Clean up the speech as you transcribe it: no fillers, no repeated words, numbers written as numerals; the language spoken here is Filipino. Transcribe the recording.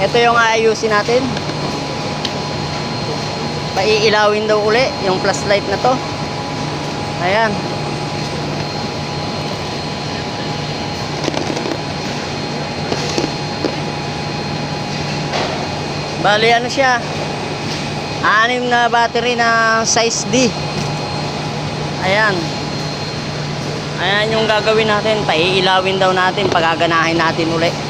Ito yung aayusin natin. Paiilawin daw uli yung flashlight na to. Ayan. Bali ano siya, 6 na battery na size D. Ayan. Ayan yung gagawin natin. Paiilawin daw natin, pagaganahin natin uli.